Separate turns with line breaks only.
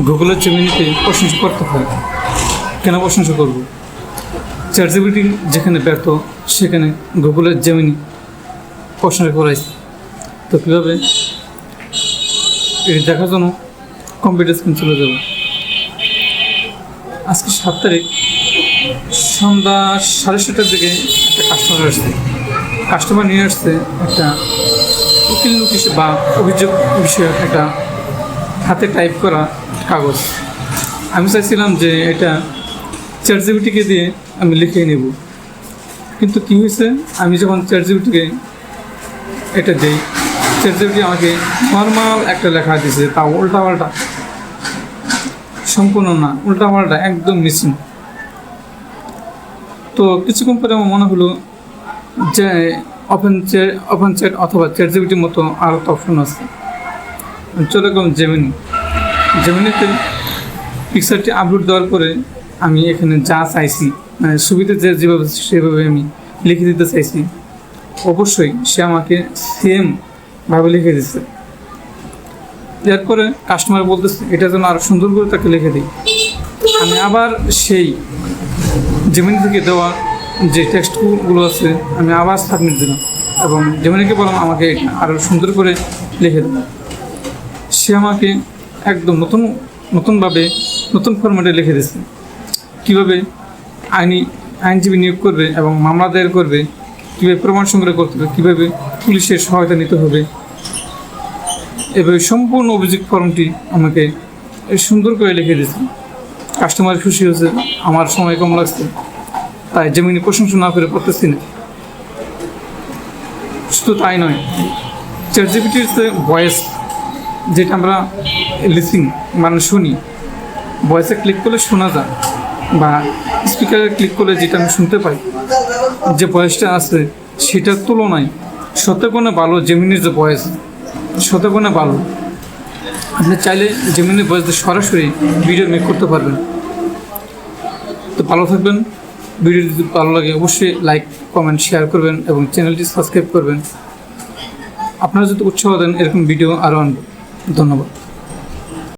গুগলের জেমিনিকে প্রশংসা করতে হয়। কেন প্রশংসা করব? চ্যাটজিপিটি যেখানে ব্যর্থ সেখানে গুগলের জেমিনি প্রশংসা করাইছে। তো কীভাবে এটি দেখার জন্য কম্পিউটার স্ক্রিন চলে যাব। আজকে 7 তারিখ সন্ধ্যা 7:30টার দিকে একটা কাস্টমার নিয়ে আসছে একটা উকিল নোটিশ বা অভিযোগ বিষয়ক একটা হাতে টাইপ করা কাগজ। আমি চাইছিলাম যে এটা চ্যাটজিপিটিকে দিয়ে আমি লিখে নেব, কিন্তু কী হয়েছে, আমি যখন চ্যাটজিপিটিকে এটা দিই, চ্যাটজিপিটি আমাকে নর্মাল একটা লেখা দিয়েছে, তা উল্টাপাল্টা, সম্পূর্ণ না, উল্টাপাল্টা, একদম মিসিং। তো কিছুক্ষণ পরে আমার মনে হলো যে ওপেন চ্যাট অথবা চ্যাটজিপিটির মতো আরও একটা অপশন আছে। চলে গেলাম জেমিনিতে পিকচারটি আপলোড দেওয়ার পরে আমি এখানে যা চাইছি, মানে সুবিধা যেভাবে সেভাবে আমি লিখে দিতে চাইছি, অবশ্যই সে আমাকে সেমভাবে লিখে দিচ্ছে। এরপরে কাস্টমার বলতেছে এটা যেন আরও সুন্দর করে তাকে লিখে দিই। আমি আবার সেই জেমিনি থেকে দেওয়া যে টেক্সটগুলো আছে আমি আবার সাবমিট দিলাম এবং জেমিনিকে বললাম আমাকে এটা আরও সুন্দর করে লিখে দেবো। সে আমাকে একদম নতুনভাবে নতুন ফরম্যাটে লিখে দিচ্ছে। কীভাবে আইনজীবী নিয়োগ করবে এবং মামলা দায়ের করবে, কীভাবে প্রমাণ সংগ্রহ করতে হবে, কীভাবে পুলিশের সহায়তা নিতে হবে, এভাবে সম্পূর্ণ অভিযোগ ফর্মটি আমাকে সুন্দর করে লিখে দিচ্ছে। কাস্টমার খুশি হয়েছে, আমার সময় কম লাগছে, তাই জেমিনি প্রশংসা না করে পারতেছি না। শুধু তাই নয়, চ্যাটজিপিটির যে ভয়েস, যেটা আমরা লিসিং মানে শুনি, ভয়েসে ক্লিক করলে শোনা যায় বা স্পিকারে ক্লিক করলে যেটা আমি শুনতে পাই, যে ভয়েসটা আছে সেটার তুলনায় শতগুণে ভালো জেমিনির যে ভয়েস, শতগুণে ভালো। আপনি চাইলে জেমিনির ভয়েস দিয়ে সরাসরি ভিডিও মেক করতে পারবেন। তো ভালো থাকবেন। ভিডিও যদি ভালো লাগে অবশ্যই লাইক, কমেন্ট, শেয়ার করবেন এবং চ্যানেলটি সাবস্ক্রাইব করবেন। আপনারা যদি উৎসাহ দেন এরকম ভিডিও আরও আনব। ধন্যবাদ।